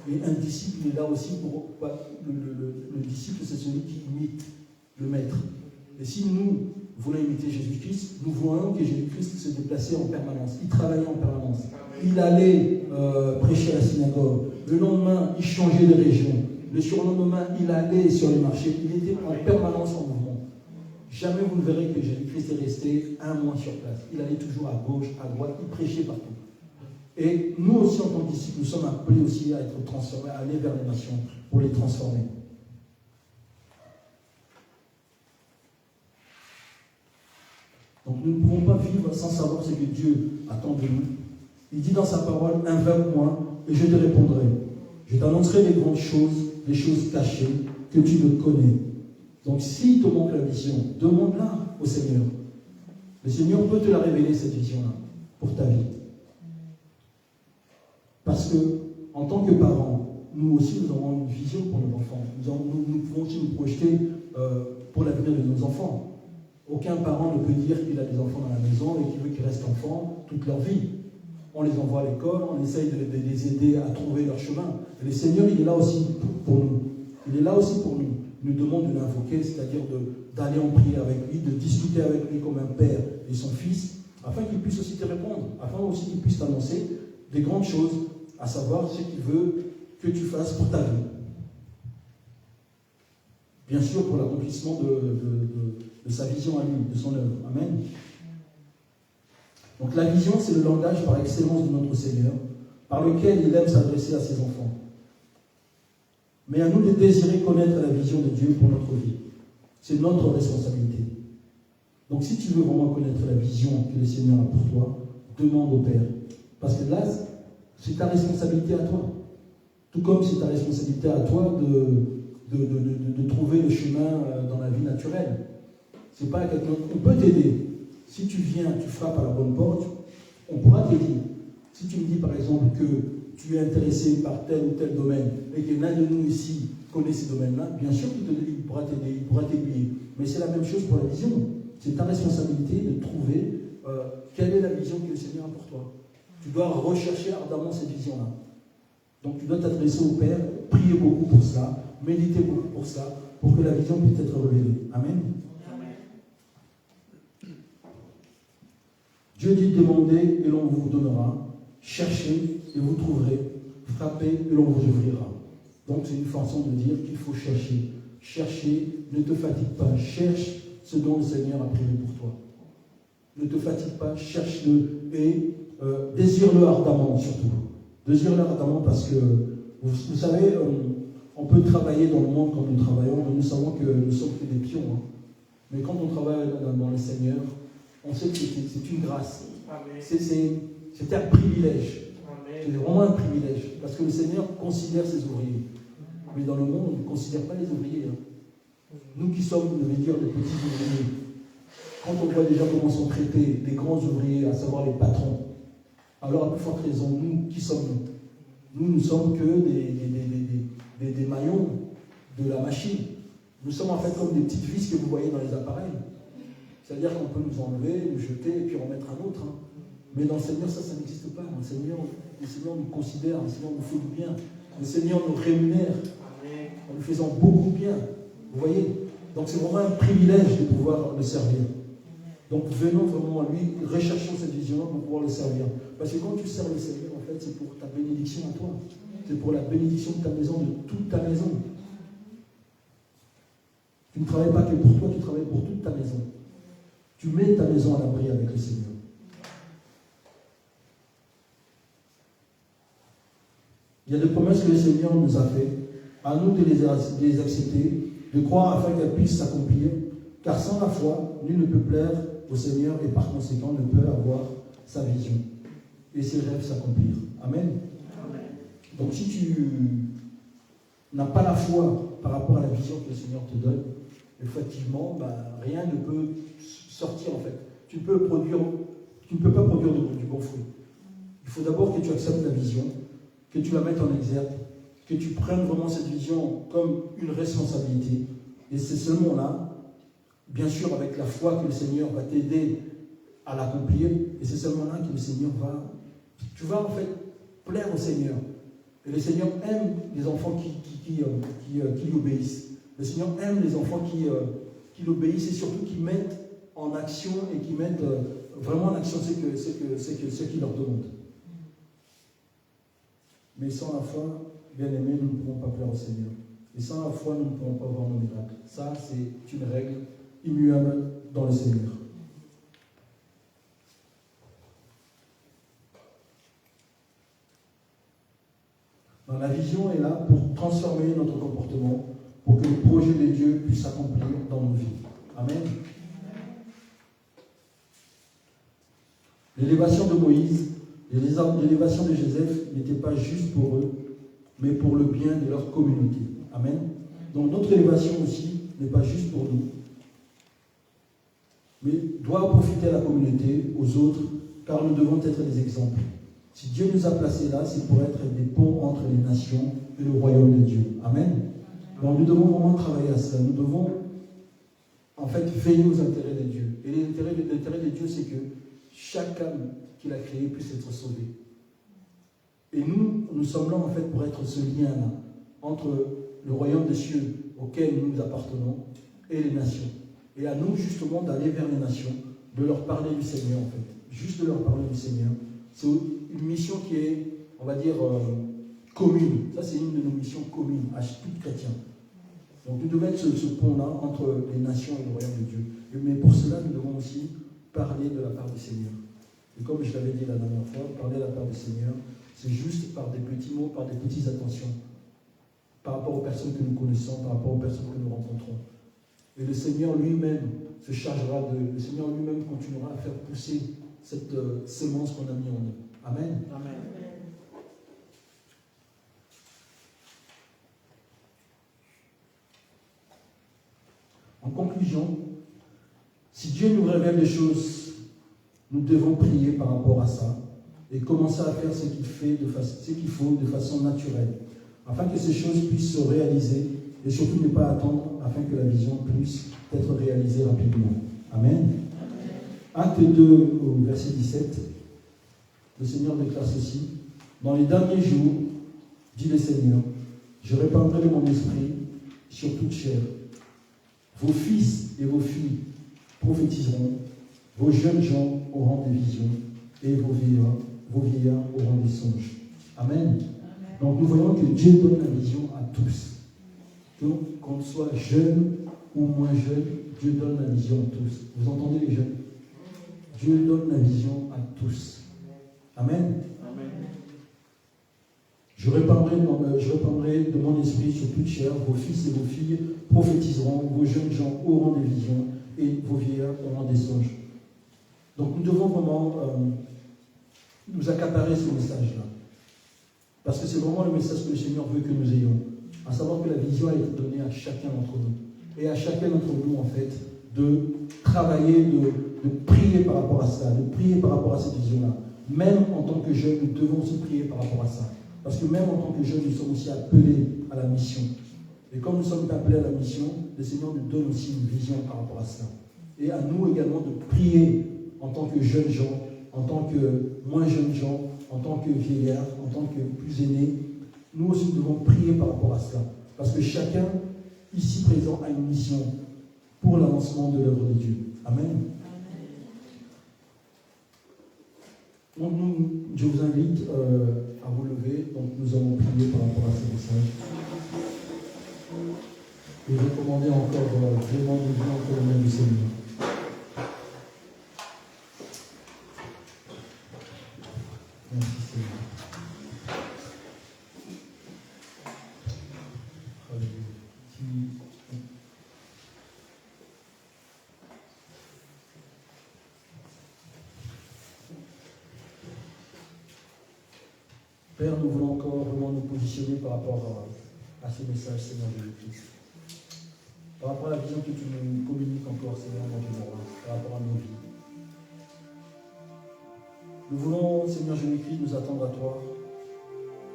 Et un disciple est là aussi pour... Le disciple, c'est celui qui imite le maître. Et si nous voulons imiter Jésus-Christ, nous voyons que Jésus-Christ se déplaçait en permanence. Il travaillait en permanence. Il allait prêcher à la synagogue. Le lendemain, il changeait de région. Le surlendemain, il allait sur les marchés. Il était en permanence en mouvement. Jamais vous ne verrez que Jésus-Christ est resté un mois sur place. Il allait toujours à gauche, à droite, il prêchait partout. Et nous aussi, en tant que disciples, nous sommes appelés aussi à être transformés, à aller vers les nations pour les transformer. Donc nous ne pouvons pas vivre sans savoir ce que Dieu attend de nous. Il dit dans sa parole, invoque-moi et je te répondrai. Je t'annoncerai les grandes choses, les choses cachées que tu ne connais. Donc s'il te manque la vision, demande-la au Seigneur. Le Seigneur peut te la révéler, cette vision-là, pour ta vie. Parce que, en tant que parents, nous aussi, nous avons une vision pour nos enfants. Nous pouvons aussi nous projeter pour l'avenir de nos enfants. Aucun parent ne peut dire qu'il a des enfants dans la maison et qu'il veut qu'ils restent enfants toute leur vie. On les envoie à l'école, on essaye de les aider à trouver leur chemin. Et le Seigneur, il est là aussi pour nous. Il est là aussi pour nous. Il nous demande de l'invoquer, c'est-à-dire d'aller en prière avec lui, de discuter avec lui comme un père et son fils, afin qu'il puisse aussi te répondre, afin aussi qu'il puisse t'annoncer des grandes choses, à savoir ce qu'il veut que tu fasses pour ta vie. Bien sûr, pour l'accomplissement de sa vision à lui, de son œuvre. Amen. Donc la vision, c'est le langage par excellence de notre Seigneur, par lequel il aime s'adresser à ses enfants. Mais à nous de désirer connaître la vision de Dieu pour notre vie. C'est notre responsabilité. Donc si tu veux vraiment connaître la vision que le Seigneur a pour toi, demande au Père. Parce que là, c'est ta responsabilité à toi. Tout comme c'est ta responsabilité à toi de trouver le chemin dans la vie naturelle. C'est pas quelqu'un... On peut t'aider. Si tu viens, tu frappes à la bonne porte, on pourra t'aider. Si tu me dis par exemple que tu es intéressé par tel ou tel domaine et que l'un de nous ici connaît ces domaines-là, bien sûr qu'il pourra t'aider, il pourra t'aiguiller. Mais c'est la même chose pour la vision. C'est ta responsabilité de trouver quelle est la vision que le Seigneur a pour toi. Tu dois rechercher ardemment cette vision-là. Donc tu dois t'adresser au Père, prier beaucoup pour ça, méditer beaucoup pour ça, pour que la vision puisse être révélée. Amen. Dieu dit, demandez et l'on vous donnera, cherchez et vous trouverez, frappez et l'on vous ouvrira. Donc c'est une façon de dire qu'il faut chercher. Chercher, ne te fatigue pas, cherche ce dont le Seigneur a prévu pour toi. Ne te fatigue pas, cherche-le et désire-le ardemment surtout. Désire-le ardemment parce que, vous savez, on peut travailler dans le monde comme nous travaillons, mais nous savons que nous sommes que des pions. Hein. Mais quand on travaille dans le Seigneur, on sait que c'est une grâce. C'est un privilège. Amen. C'est vraiment un privilège. Parce que le Seigneur considère ses ouvriers. Mais dans le monde, on ne considère pas les ouvriers. Hein. Nous qui sommes, on veut dire, les petits ouvriers. quand on voit déjà comment sont traités les grands ouvriers, à savoir les patrons, alors à plus forte raison, nous, qui sommes-nous? Nous ne sommes que des maillons de la machine. Nous sommes en fait comme des petites vis que vous voyez dans les appareils. C'est-à-dire qu'on peut nous enlever, nous jeter et puis remettre un autre. Hein. Mais dans le Seigneur, ça n'existe pas. Le Seigneur nous considère, le Seigneur nous fait du bien. Le Seigneur nous rémunère en nous faisant beaucoup bien. Vous voyez? Donc c'est vraiment un privilège de pouvoir le servir. Donc venons vraiment à lui, recherchons cette vision pour pouvoir le servir. Parce que quand tu sers le Seigneur, en fait, c'est pour ta bénédiction à toi. C'est pour la bénédiction de ta maison, de toute ta maison. Tu ne travailles pas que pour toi, tu travailles pour toute ta maison. Tu mets ta maison à l'abri avec le Seigneur. Il y a des promesses que le Seigneur nous a faites. À nous de les accepter, de croire afin qu'elles puissent s'accomplir. Car sans la foi, nul ne peut plaire au Seigneur et par conséquent ne peut avoir sa vision et ses rêves s'accomplir. Amen. Amen. Donc si tu n'as pas la foi par rapport à la vision que le Seigneur te donne, effectivement, rien ne peut sortir en fait. Tu ne peux pas produire du bon fruit. Il faut d'abord que tu acceptes la vision, que tu la mettes en exergue, que tu prennes vraiment cette vision comme une responsabilité. Et c'est seulement là, bien sûr avec la foi, que le Seigneur va t'aider à l'accomplir. Et c'est seulement là que le Seigneur tu vas en fait plaire au Seigneur. Et le Seigneur aime les enfants qui lui obéissent. Le Seigneur aime les enfants qui l'obéissent et surtout qui mettent en action et qui mettent vraiment en action ce qu'il leur demande. Mais sans la foi, bien aimé, nous ne pourrons pas plaire au Seigneur. Et sans la foi, nous ne pourrons pas voir nos miracles. Ça, c'est une règle immuable dans le Seigneur. La vision est là pour transformer notre comportement, pour que le projet de Dieu puisse s'accomplir dans nos vies. Amen. L'élévation de Moïse, l'élévation de Joseph n'était pas juste pour eux, mais pour le bien de leur communauté. Amen. Donc notre élévation aussi n'est pas juste pour nous, mais doit profiter à la communauté, aux autres, car nous devons être des exemples. Si Dieu nous a placés là, c'est pour être des ponts entre les nations et le royaume de Dieu. Amen. Donc nous devons vraiment travailler à cela. Nous devons en fait veiller aux intérêts de Dieu. Et l'intérêt de Dieu, c'est que chaque âme qu'il a créée puisse être sauvée. Et nous sommes là en fait pour être ce lien-là entre le royaume des cieux auquel nous appartenons et les nations. Et à nous justement d'aller vers les nations, de leur parler du Seigneur en fait. Juste de leur parler du Seigneur. C'est une mission qui est, on va dire, commune. Ça, c'est une de nos missions communes à tout chrétien. Donc, nous devons être ce pont-là entre les nations et le royaume de Dieu. Mais pour cela, nous devons aussi parler de la part du Seigneur. Et comme je l'avais dit la dernière fois, parler de la part du Seigneur, c'est juste par des petits mots, par des petites attentions, par rapport aux personnes que nous connaissons, par rapport aux personnes que nous rencontrons. Et le Seigneur lui-même se chargera le Seigneur lui-même continuera à faire pousser cette sémence qu'on a mis en nous. Amen. Amen. En conclusion, si Dieu nous révèle des choses, nous devons prier par rapport à ça et commencer à faire ce qu'il faut de façon naturelle, afin que ces choses puissent se réaliser et surtout ne pas attendre afin que la vision puisse être réalisée rapidement. Amen. Acte 2, au verset 17, le Seigneur déclare ceci. Dans les derniers jours, dit le Seigneur, je répandrai de mon esprit sur toute chair. Vos fils et vos filles prophétiseront, vos jeunes gens auront des visions, et vos vieillards auront des songes. Amen. Amen. Donc nous voyons que Dieu donne la vision à tous. Donc, qu'on soit jeune ou moins jeune, Dieu donne la vision à tous. Vous entendez les jeunes? Dieu donne la vision à tous. Amen. Amen. Je répandrai de mon esprit sur toute chair, vos fils et vos filles prophétiseront, vos jeunes gens auront des visions et vos vieillards auront des songes. Donc nous devons vraiment nous accaparer ce message-là. Parce que c'est vraiment le message que le Seigneur veut que nous ayons. À savoir que la vision a été donnée à chacun d'entre nous. Et à chacun d'entre nous, en fait, de travailler, de prier par rapport à ça, de prier par rapport à cette vision-là. Même en tant que jeunes, nous devons aussi prier par rapport à ça. Parce que même en tant que jeunes, nous sommes aussi appelés à la mission. Et comme nous sommes appelés à la mission, le Seigneur nous donne aussi une vision par rapport à ça. Et à nous également de prier en tant que jeunes gens, en tant que moins jeunes gens, en tant que vieillards, en tant que plus aînés. Nous aussi devons prier par rapport à cela. Parce que chacun, ici présent, a une mission pour l'avancement de l'œuvre de Dieu. Amen. Donc je vous invite à vous lever. Donc nous allons prier par rapport à ce message. Et recommander encore vraiment de bien entre les mains du Seigneur. Merci Seigneur. Père, nous voulons encore vraiment nous positionner par rapport à ce message, Seigneur Jésus-Christ. Par rapport à la vision que tu nous communiques encore, Seigneur, par rapport à nos vies. Nous voulons, Seigneur Jésus-Christ, nous attendre à toi,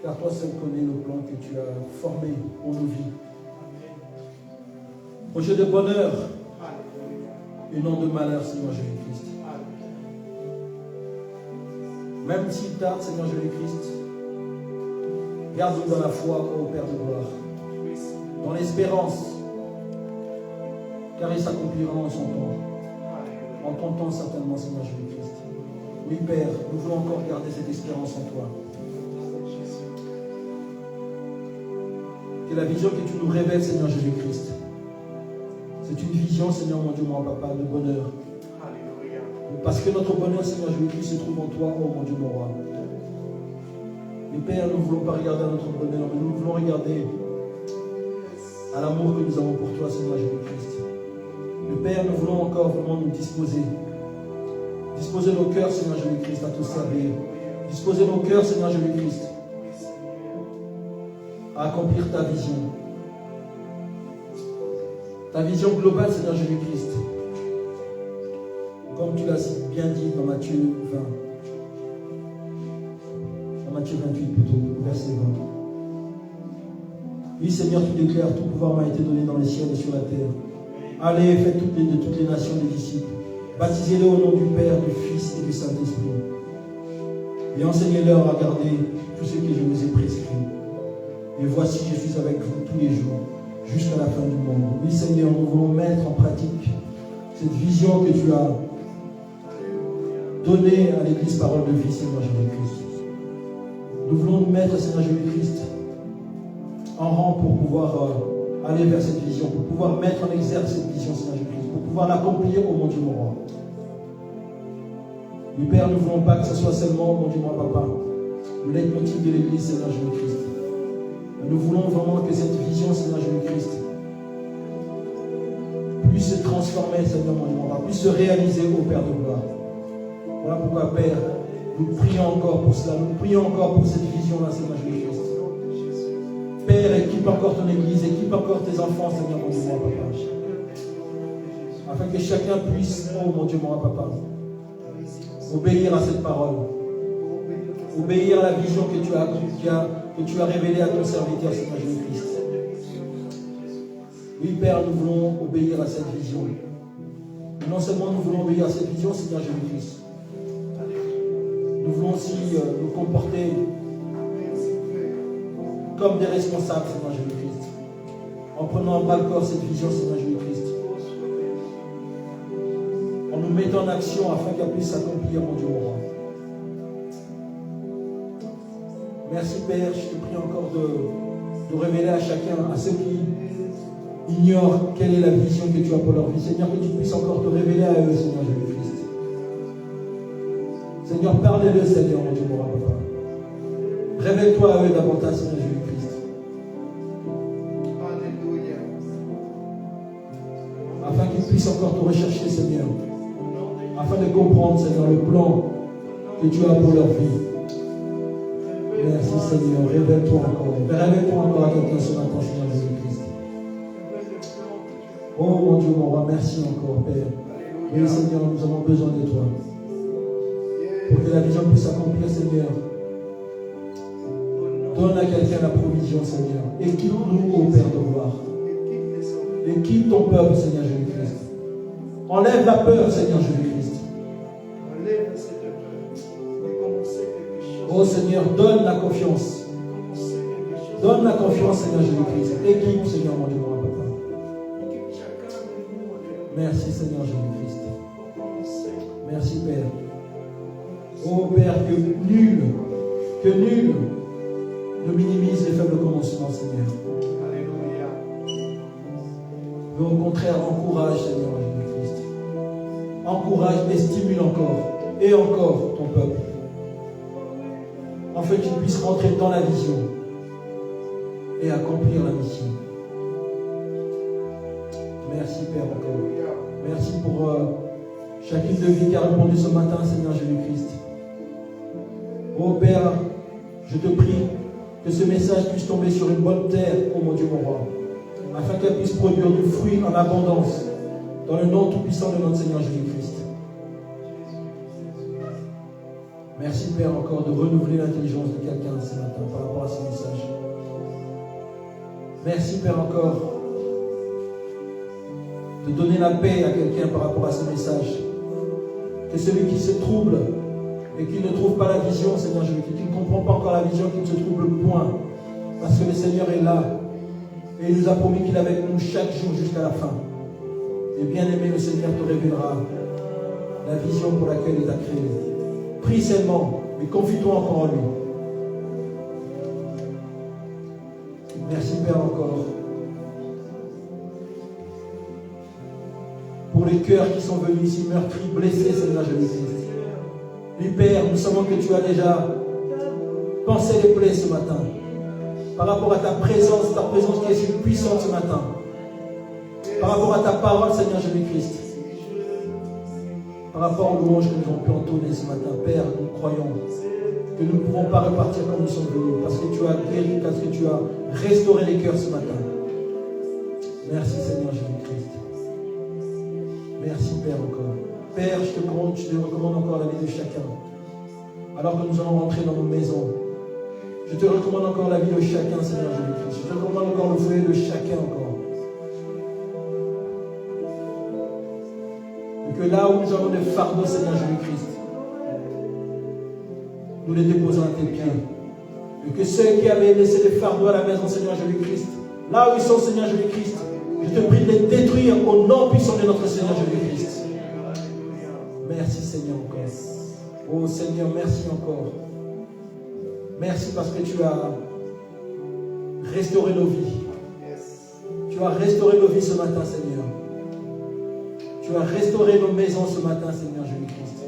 car toi seul connais le plan que tu as formé pour nos vies. Projet de bonheur et non de malheur, Seigneur Jésus-Christ. Même s'il tarde, Seigneur Jésus-Christ, garde-nous dans la foi, ô Père de gloire, dans l'espérance, car il s'accomplira en son temps, en ton temps certainement, Seigneur Jésus-Christ. Oui, Père, nous voulons encore garder cette espérance en toi. Que la vision que tu nous révèles, Seigneur Jésus-Christ, c'est une vision, Seigneur mon Dieu, mon Papa, de bonheur. Parce que notre bonheur, Seigneur Jésus-Christ, se trouve en toi, ô mon Dieu, mon roi. Mais Père, nous ne voulons pas regarder à notre bonheur, mais nous voulons regarder à l'amour que nous avons pour toi, Seigneur Jésus-Christ. Mais Père, nous voulons encore vraiment nous disposer nos cœurs, Seigneur Jésus-Christ, à te servir. Disposer nos cœurs, Seigneur Jésus-Christ, à accomplir ta vision. Ta vision globale, Seigneur Jésus-Christ. Comme tu l'as bien dit dans Matthieu 20. Dans Matthieu 28 plutôt, verset 20. Oui, Seigneur, tu déclares, tout pouvoir m'a été donné dans les ciels et sur la terre. Allez, faites de toutes les nations des disciples. Baptisez-les au nom du Père, du Fils et du Saint-Esprit. Et enseignez-leur à garder tout ce que je vous ai prescrit. Et voici, je suis avec vous tous les jours, jusqu'à la fin du monde. Oui, Seigneur, nous voulons mettre en pratique cette vision que tu as donnée à l'Église Parole de Vie, Seigneur Jésus-Christ. Nous voulons nous mettre, Seigneur Jésus-Christ, en rang pour pouvoir aller vers cette vision, pour pouvoir mettre en exergue cette vision, Seigneur Jésus-Christ, pour pouvoir l'accomplir, ô mon Dieu, mon roi. Oui, Père, nous ne voulons pas que ce soit seulement, mon Dieu, mon Papa, le leitmotiv de l'Église, Seigneur Jésus-Christ. Nous voulons vraiment que cette vision, Seigneur Jésus-Christ, puisse se transformer, Seigneur mon Dieu, mon Papa, puisse se réaliser au Père de gloire. Voilà pourquoi, Père, nous prions encore pour cela, nous prions encore pour cette vision-là, Seigneur Jésus-Christ. Père, équipe encore ton Église, équipe encore tes enfants, Seigneur mon Dieu, mon Papa. Afin que chacun puisse, oh mon Dieu, mon Papa, obéir à cette parole. Obéir à la vision que tu as révélée à ton serviteur, Seigneur Jésus-Christ. Oui, Père, nous voulons obéir à cette vision. Et non seulement nous voulons obéir à cette vision, Seigneur Jésus-Christ. Nous voulons aussi nous comporter comme des responsables, Seigneur Jésus-Christ. En prenant en bras le corps cette vision, Seigneur Jésus-Christ. En nous mettant en action afin qu'elle puisse s'accomplir, mon Dieu, mon roi. Merci, Père. Je te prie encore de révéler à chacun, à ceux qui ignorent quelle est la vision que tu as pour leur vie. Seigneur, que tu puisses encore te révéler à eux, Seigneur Jésus-Christ. Seigneur, parle-le, Seigneur, mon Dieu, mon roi, Papa. Révèle-toi à eux davantage, Seigneur Jésus-Christ. Alléluia. Afin qu'ils puissent encore te rechercher, Seigneur. Afin de comprendre, Seigneur, le plan que tu as pour leur vie. Merci, Seigneur. Révèle-toi encore. Révèle-toi encore à quelqu'un ce matin, Seigneur Jésus-Christ. Oh mon Dieu, mon roi, merci encore, Père. Oui, Seigneur, nous avons besoin de toi. Pour que la vision puisse s'accomplir, Seigneur. Donne à quelqu'un la provision, Seigneur. Équipe-nous, ô Père de gloire. Équipe ton peuple, Seigneur Jésus-Christ. Enlève la peur, Seigneur Jésus-Christ. Enlève cette peur de commencer quelque chose. Oh Seigneur, donne la confiance. Donne la confiance, Seigneur Jésus-Christ. Équipe, Seigneur, mon Dieu, mon papa. Merci, Seigneur Jésus-Christ. Merci, Père. Oh Père, que nul ne minimise les faibles commencements, Seigneur. Alléluia. Mais au contraire, encourage, Seigneur Jésus-Christ. Encourage et stimule encore ton peuple. Afin qu'il puisse rentrer dans la vision et accomplir la mission. Merci, Père, encore. Merci pour chacune de vie qui a répondu ce matin, Seigneur Jésus-Christ. Oh Père, je te prie que ce message puisse tomber sur une bonne terre, oh mon Dieu, mon roi, afin qu'elle puisse produire du fruit en abondance, dans le nom tout-puissant de notre Seigneur Jésus-Christ. Merci, Père, encore de renouveler l'intelligence de quelqu'un ce matin par rapport à ce message. Merci, Père, encore de donner la paix à quelqu'un par rapport à ce message. Que celui qui se trouble et qui ne trouve pas la vision, Seigneur Jésus, qui ne comprend pas encore la vision, qui ne se trouble point, parce que le Seigneur est là et il nous a promis qu'il est avec nous chaque jour jusqu'à la fin. Et bien aimé, le Seigneur te révélera la vision pour laquelle il t'a créé. Prie seulement, mais confie-toi encore en lui. Merci, Père, encore pour les cœurs qui sont venus ici meurtris, blessés, Seigneur Jésus-Christ. Oui, Père, nous savons que tu as déjà pensé les plaies ce matin. Par rapport à ta présence qui est si puissante ce matin. Par rapport à ta parole, Seigneur Jésus-Christ. Par rapport aux louanges que nous avons pu entonner ce matin, Père, nous croyons que nous ne pouvons pas repartir comme nous sommes venus, parce que tu as guéri, parce que tu as restauré les cœurs ce matin. Merci, Seigneur Jésus-Christ. Merci, Père, encore. Père, je te recommande encore la vie de chacun. Alors que nous allons rentrer dans nos maisons, je te recommande encore la vie de chacun, Seigneur Jésus-Christ. Je te recommande encore le foyer de chacun encore. Et que là où nous avons des fardeaux, Seigneur Jésus-Christ, nous les déposons à tes pieds. Et que ceux qui avaient laissé des fardeaux à la maison, Seigneur Jésus-Christ, là où ils sont, Seigneur Jésus-Christ, je te prie de les détruire au nom puissant de notre Seigneur Jésus-Christ. Merci, Seigneur, encore. Oh Seigneur, merci encore. Merci parce que tu as restauré nos vies. Tu as restauré nos vies ce matin, Seigneur. Tu as restauré nos maisons ce matin, Seigneur Jésus-Christ.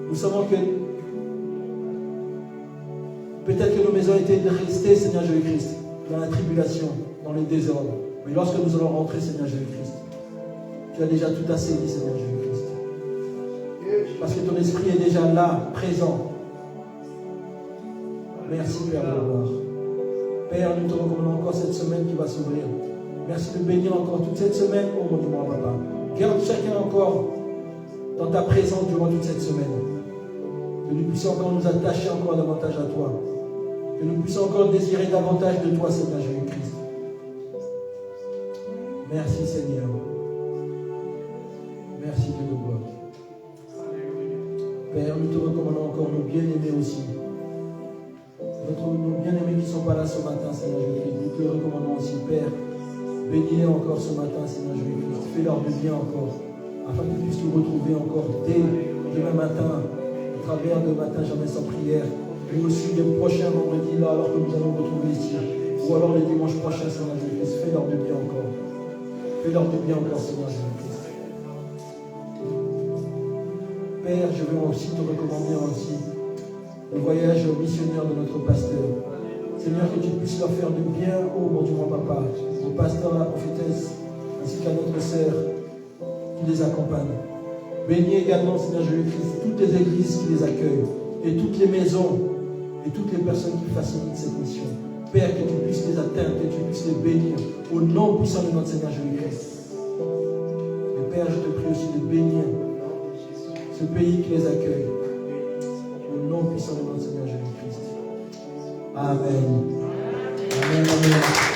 Nous savons que peut-être que nos maisons étaient restées, Seigneur Jésus-Christ, dans la tribulation, dans le désordre. Mais lorsque nous allons rentrer, Seigneur Jésus-Christ, tu as déjà tout assaini, Seigneur Jésus-Christ. Parce que ton esprit est déjà là, présent. Merci, Père de la gloire. Père, nous te recommandons encore cette semaine qui va s'ouvrir. Merci de bénir encore toute cette semaine, oh mon Dieu, mon papa. Garde chacun encore dans ta présence durant toute cette semaine. Que nous puissions encore nous attacher encore davantage à toi. Que nous puissions encore désirer davantage de toi, Seigneur Jésus-Christ. Merci, Seigneur. Merci, Dieu de gloire. Père, nous te recommandons encore nos bien-aimés aussi. Nos bien-aimés qui ne sont pas là ce matin, Seigneur Jésus-Christ. Nous te recommandons aussi, Père. Bénis-les encore ce matin, Seigneur Jésus-Christ. Fais-leur de bien encore, afin qu'ils puissent nous retrouver encore dès demain matin, au travers de Matin Jamais Sans Prière, mais aussi les prochains vendredis, là, alors que nous allons nous retrouver ici, ou alors les dimanches prochains, Seigneur Jésus-Christ. Fais-leur de bien encore. Fais-leur de bien encore, Seigneur Jésus-Christ. Père, je veux aussi te recommander aussi le voyage missionnaire de notre pasteur. Seigneur, que tu puisses leur faire du bien, oh mon Dieu, mon papa, au pasteur, à la prophétesse, ainsi qu'à notre sœur qui les accompagne. Bénis également, Seigneur Jésus-Christ, toutes les églises qui les accueillent, et toutes les maisons, et toutes les personnes qui facilitent cette mission. Père, que tu puisses les atteindre, que tu puisses les bénir. Au nom puissant de notre Seigneur Jésus-Christ. Et Père, je te prie aussi de bénir ce pays qui les accueille. Au nom puissant de notre Seigneur Jésus-Christ. Amen. Amen. Amen.